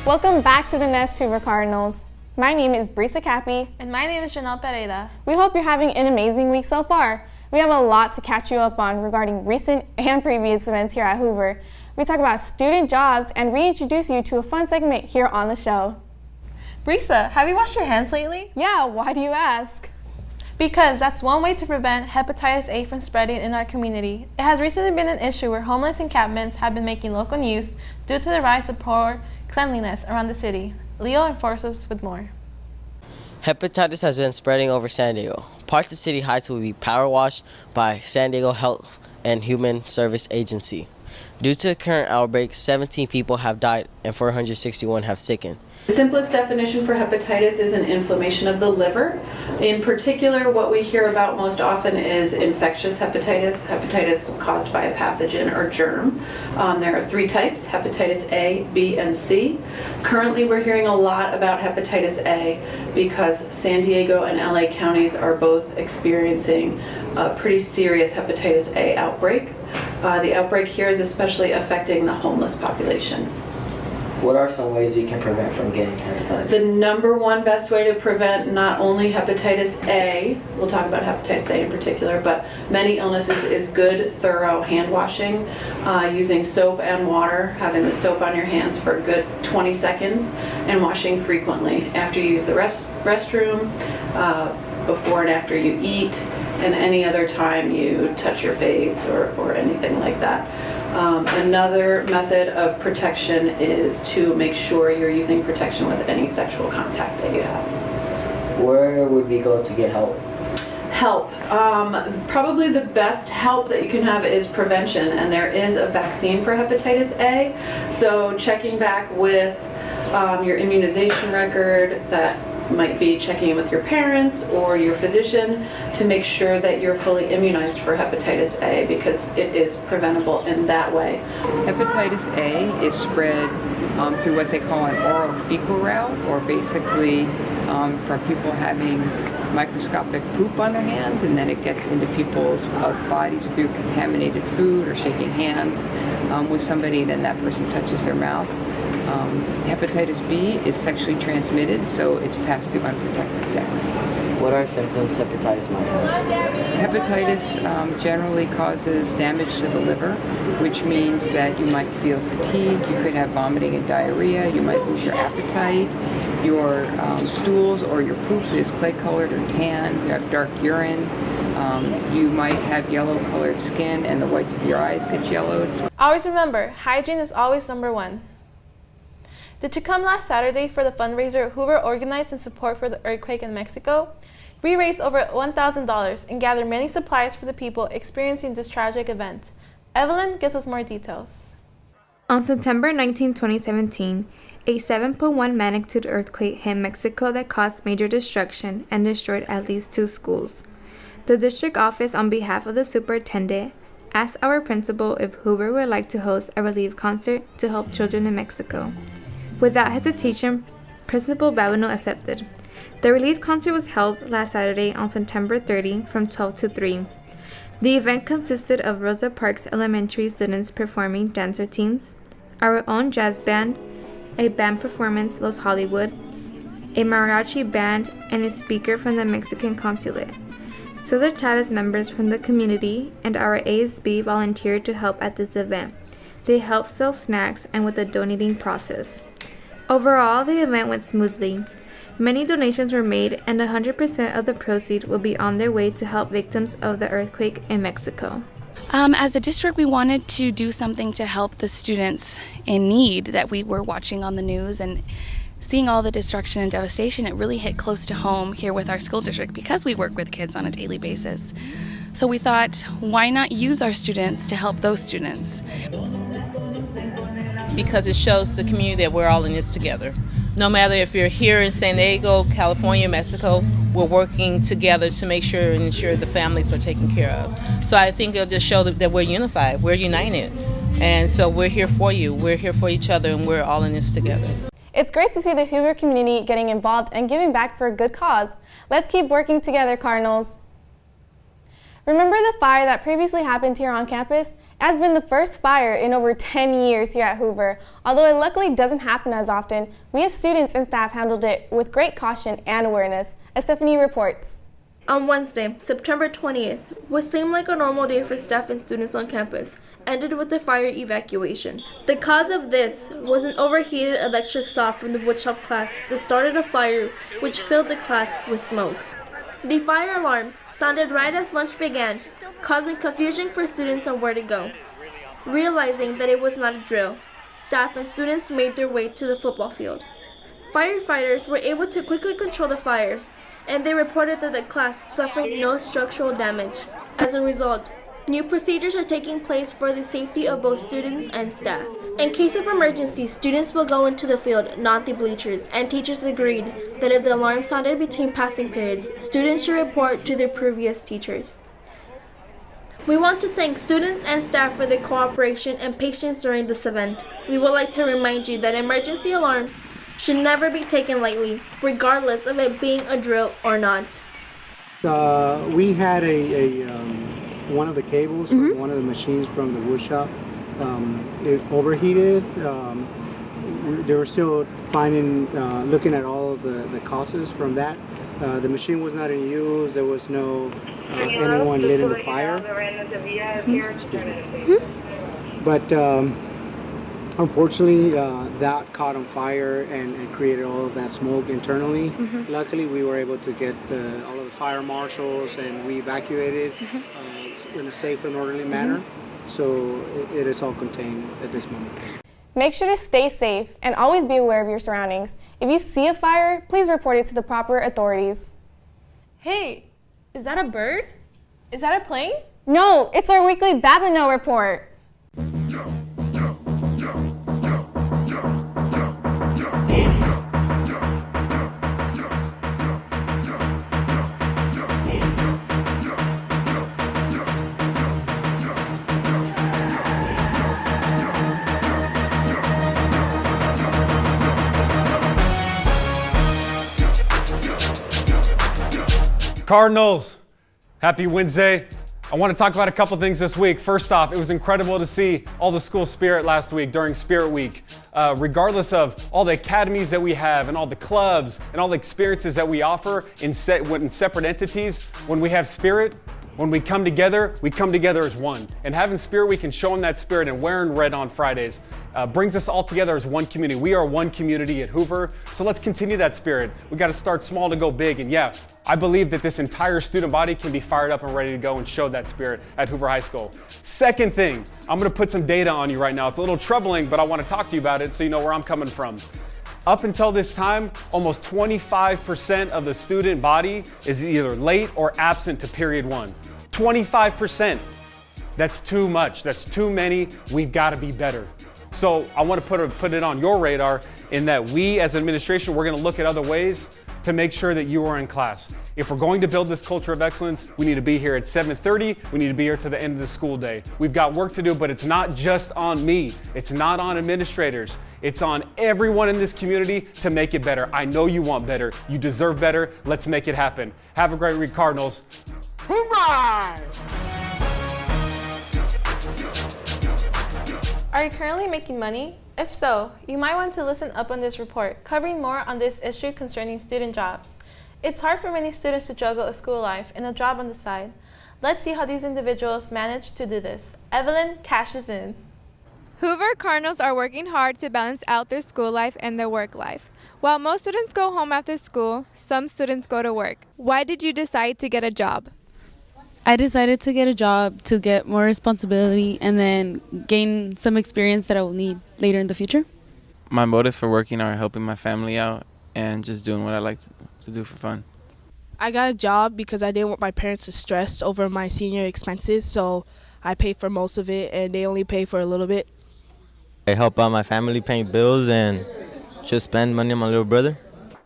Welcome back to the Nest Hoover Cardinals. My name is Brisa Cappy. And my name is Janelle Pereira. We hope you're having an amazing week so far. We have a lot to catch you up on regarding recent and previous events here at Hoover. We talk about student jobs and reintroduce you to a fun segment here on the show. Brisa, have you washed your hands lately? Yeah, why do you ask? Because that's one way to prevent hepatitis A from spreading in our community. It has recently been an issue where homeless encampments have been making local news due to the rise of poor cleanliness around the city. Leo informs us with more. Hepatitis has been spreading over San Diego. Parts of City Heights will be power washed by San Diego Health and Human Service Agency. Due to the current outbreak, 17 people have died and 461 have sickened. The simplest definition for hepatitis is an inflammation of the liver. In particular, what we hear about most often is infectious hepatitis caused by a pathogen or germ. There are 3 types, hepatitis A, B, and C. Currently, we're hearing a lot about hepatitis A because San Diego and LA counties are both experiencing a pretty serious hepatitis A outbreak. The outbreak here is especially affecting the homeless population. What are some ways we can prevent from getting hepatitis? The number one best way to prevent not only hepatitis A, we'll talk about hepatitis A in particular, but many illnesses is good, thorough hand washing, using soap and water, having the soap on your hands for a good 20 seconds, and washing frequently after you use the restroom, before and after you eat, and any other time you touch your face or anything like that. Another method of protection is to make sure you're using protection with any sexual contact that you have. Where would we go to get help? Help. Probably the best help that you can have is prevention, and there is a vaccine for hepatitis A. So checking back with your immunization record, that might be checking in with your parents or your physician to make sure that you're fully immunized for hepatitis A, because it is preventable in that way. Hepatitis A is spread through what they call an oral fecal route, or basically from people having microscopic poop on their hands, and then it gets into people's bodies through contaminated food or shaking hands with somebody, then that person touches their mouth. Hepatitis B is sexually transmitted, so it's passed through unprotected sex. What are symptoms hepatitis might have? Hepatitis generally causes damage to the liver, which means that you might feel fatigue, you could have vomiting and diarrhea, you might lose your appetite, your stools or your poop is clay-colored or tan, you have dark urine, you might have yellow-colored skin, and the whites of your eyes get yellowed. Always remember, hygiene is always number one. Did you come last Saturday for the fundraiser Hoover organized in support for the earthquake in Mexico? We raised over $1,000 and gathered many supplies for the people experiencing this tragic event. Evelyn gives us more details. On September 19, 2017, a 7.1 magnitude earthquake hit Mexico that caused major destruction and destroyed at least 2 schools. The district office, on behalf of the superintendent, asked our principal if Hoover would like to host a relief concert to help children in Mexico. Without hesitation, Principal Babino accepted. The relief concert was held last Saturday on September 30 from 12 to 3. The event consisted of Rosa Parks Elementary students performing dance routines, our own jazz band, a band performance Los Hollywood, a mariachi band, and a speaker from the Mexican consulate. Cesar Chavez members from the community and our ASB volunteered to help at this event. They helped sell snacks and with the donating process. Overall, the event went smoothly. Many donations were made, and 100% of the proceeds will be on their way to help victims of the earthquake in Mexico. As a district, we wanted to do something to help the students in need that we were watching on the news, and seeing all the destruction and devastation, it really hit close to home here with our school district because we work with kids on a daily basis. So we thought, why not use our students to help those students? Because it shows the community that we're all in this together. No matter if you're here in San Diego, California, Mexico, we're working together to make sure and ensure the families are taken care of. So I think it'll just show that we're unified, we're united. And so we're here for you, we're here for each other, and we're all in this together. It's great to see the Hoover community getting involved and giving back for a good cause. Let's keep working together, Cardinals. Remember the fire that previously happened here on campus? It has been the first fire in over 10 years here at Hoover. Although it luckily doesn't happen as often, we as students and staff handled it with great caution and awareness. As Stephanie reports. On Wednesday, September 20th, what seemed like a normal day for staff and students on campus, ended with a fire evacuation. The cause of this was an overheated electric saw from the woodshop class that started a fire which filled the class with smoke. The fire alarms sounded right as lunch began, causing confusion for students on where to go. Realizing that it was not a drill, staff and students made their way to the football field. Firefighters were able to quickly control the fire, and they reported that the class suffered no structural damage. As a result, new procedures are taking place for the safety of both students and staff. In case of emergency, students will go into the field, not the bleachers, and teachers agreed that if the alarm sounded between passing periods, students should report to their previous teachers. We want to thank students and staff for their cooperation and patience during this event. We would like to remind you that emergency alarms should never be taken lightly, regardless of it being a drill or not. We had one of the cables from one of the machines from the wood shop. It overheated. They were still looking at all of the causes from that. The machine was not in use. There was no anyone lit in the fire. Excuse me. But unfortunately, that caught on fire and created all of that smoke internally. Luckily, we were able to get all of the fire marshals and we evacuated in a safe and orderly manner. So it is all contained at this moment. Make sure to stay safe and always be aware of your surroundings. If you see a fire, please report it to the proper authorities. Hey, is that a bird? Is that a plane? No, it's our weekly Babineau report. Cardinals, happy Wednesday. I want to talk about a couple things this week. First off, it was incredible to see all the school spirit last week during Spirit Week. Regardless of all the academies that we have and all the clubs and all the experiences that we offer in separate entities, when we have spirit, when we come together as one. And having Spirit Week and showing that spirit and wearing red on Fridays brings us all together as one community. We are one community at Hoover, so let's continue that spirit. We got to start small to go big. And yeah, I believe that this entire student body can be fired up and ready to go and show that spirit at Hoover High School. Second thing, I'm going to put some data on you right now. It's a little troubling, but I want to talk to you about it so you know where I'm coming from. Up until this time, almost 25% of the student body is either late or absent to period 1. 25%. That's too much. That's too many. We've got to be better. So I want to put it on your radar in that we as administration, we're going to look at other ways to make sure that you are in class. If we're going to build this culture of excellence, we need to be here at 7:30. We need to be here to the end of the school day. We've got work to do, but it's not just on me. It's not on administrators. It's on everyone in this community to make it better. I know you want better. You deserve better. Let's make it happen. Have a great week, Cardinals. HOO-RYDE! Are you currently making money? If so, you might want to listen up on this report, covering more on this issue concerning student jobs. It's hard for many students to juggle a school life and a job on the side. Let's see how these individuals manage to do this. Evelyn cashes in. Hoover Cardinals are working hard to balance out their school life and their work life. While most students go home after school, some students go to work. Why did you decide to get a job? I decided to get a job to get more responsibility and then gain some experience that I will need later in the future. My motives for working are helping my family out and just doing what I like to do for fun. I got a job because I didn't want my parents to stress over my senior expenses, so I paid for most of it and they only pay for a little bit. I help out my family paying bills and just spend money on my little brother.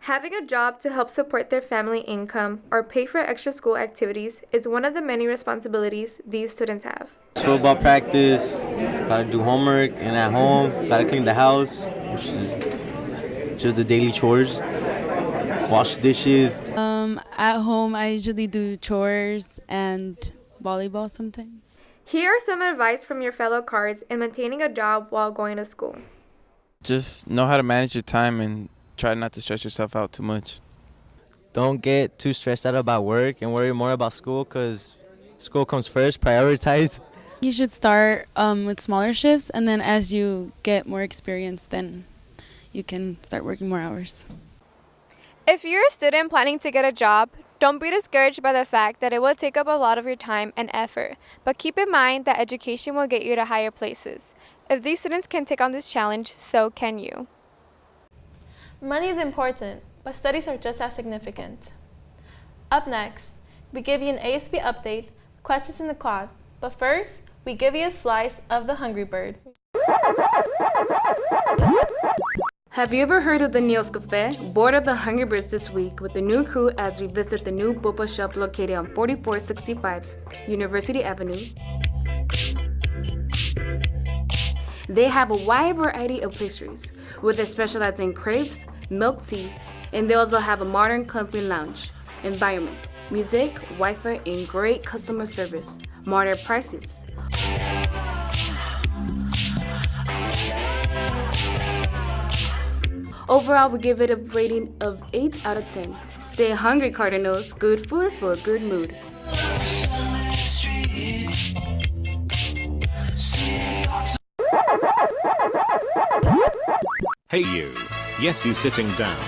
Having a job to help support their family income or pay for extra school activities is one of the many responsibilities these students have. Football practice, gotta do homework, and at home, gotta clean the house, which is just the daily chores, wash dishes. At home, I usually do chores and volleyball sometimes. Here are some advice from your fellow Cards in maintaining a job while going to school. Just know how to manage your time and try not to stress yourself out too much. Don't get too stressed out about work and worry more about school because school comes first. Prioritize. You should start with smaller shifts, and then as you get more experience, then you can start working more hours. If you're a student planning to get a job, don't be discouraged by the fact that it will take up a lot of your time and effort, but keep in mind that education will get you to higher places. If these students can take on this challenge, so can you. Money is important, but studies are just as significant. Up next, we give you an ASP update, questions in the quad, but first, we give you a slice of the Hungry Bird. Have you ever heard of the Neil's Cafe? Board of the Hungry Birds this week with the new crew as we visit the new boba shop located on 4465 University Avenue. They have a wide variety of pastries, with they specialize in crepes, milk tea, and they also have a modern comfy lounge environment, music, Wi-Fi, and great customer service. Modern prices. Overall, we give it a rating of 8 out of 10. Stay hungry, Cardinals. Good food for a good mood. Hey you. Yes, you sitting down.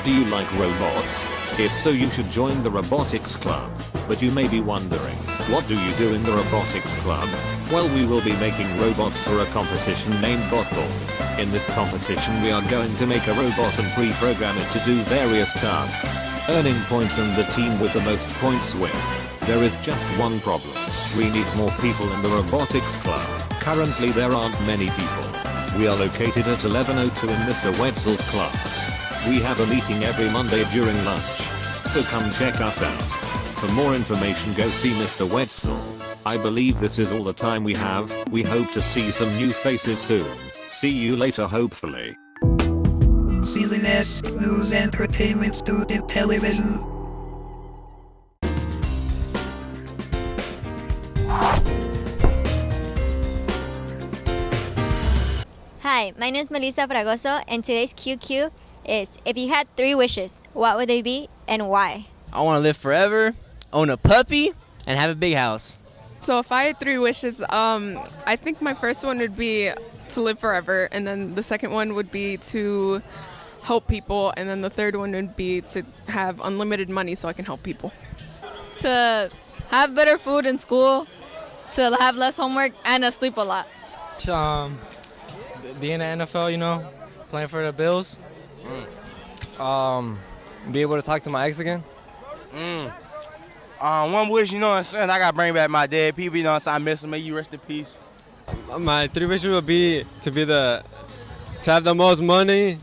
Do you like robots? If so, you should join the Robotics Club. But you may be wondering, what do you do in the Robotics Club? Well, we will be making robots for a competition named Botball. In this competition, we are going to make a robot and pre-program it to do various tasks, earning points, and the team with the most points win. There is just one problem. We need more people in the Robotics Club. Currently, there aren't many people. We are located at 1102 in Mr. Wetzel's class. We have a meeting every Monday during lunch. So come check us out. For more information, go see Mr. Wetzel. I believe this is all the time we have. We hope to see some new faces soon. See you later, hopefully. CLNS News Entertainment Student Television. Hi, my name is Melissa Fragoso, and today's QQ is, if you had 3 wishes, what would they be and why? I want to live forever, own a puppy, and have a big house. So if I had 3 wishes, I think my first one would be to live forever, and then the second one would be to help people, and then the third one would be to have unlimited money so I can help people. To have better food in school, to have less homework, and to sleep a lot. Be in the NFL, you know, playing for the Bills. Be able to talk to my ex again. One wish, you know what I'm saying, I gotta bring back my dead people, you know what I'm saying, I miss them, may you rest in peace. My 3 wishes would be to have the most money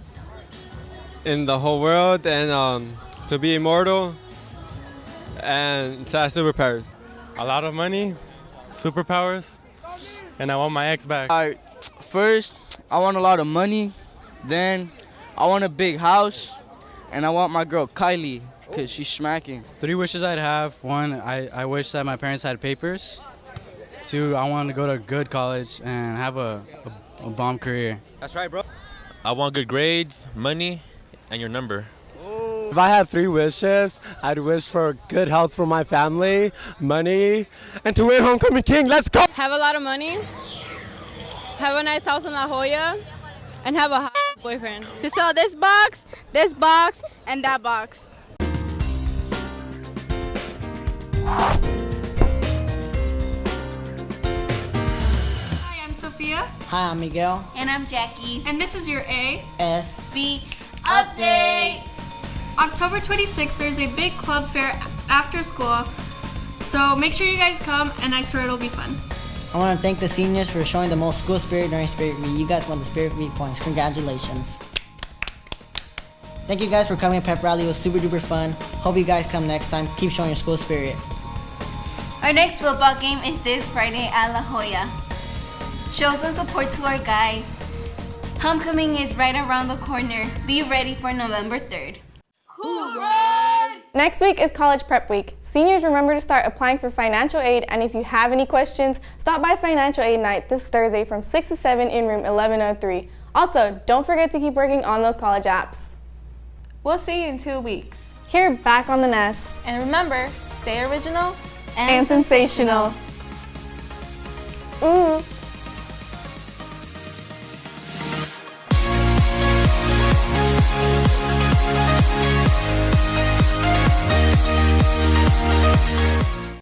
in the whole world, and to be immortal, and to have superpowers. A lot of money, superpowers, and I want my ex back. Alright, first, I want a lot of money, then I want a big house, and I want my girl Kylie, because she's smacking. 3 wishes I'd have. 1, I wish that my parents had papers. 2, I want to go to a good college and have a bomb career. That's right, bro. I want good grades, money, and your number. If I had 3 wishes, I'd wish for good health for my family, money, and to win Homecoming King. Let's go! Have a lot of money, have a nice house in La Jolla, and have a hot boyfriend. To sell this box, and that box. Hi, I'm Sophia. Hi, I'm Miguel. And I'm Jackie. And this is your ASB Update. October 26th, there's a big club fair after school. So make sure you guys come, and I swear it'll be fun. I want to thank the seniors for showing the most school spirit during Spirit Week. You guys won the Spirit Week points. Congratulations. Thank you guys for coming to Pep Rally. It was super duper fun. Hope you guys come next time. Keep showing your school spirit. Our next football game is this Friday at La Jolla. Show some support to our guys. Homecoming is right around the corner. Be ready for November 3rd. HOO-RYDE! Next week is College Prep Week. Seniors, remember to start applying for financial aid, and if you have any questions, stop by Financial Aid Night this Thursday from 6 to 7 in room 1103. Also, don't forget to keep working on those college apps. We'll see you in 2 weeks. Here, back on the nest. And remember, stay original and sensational. Ooh.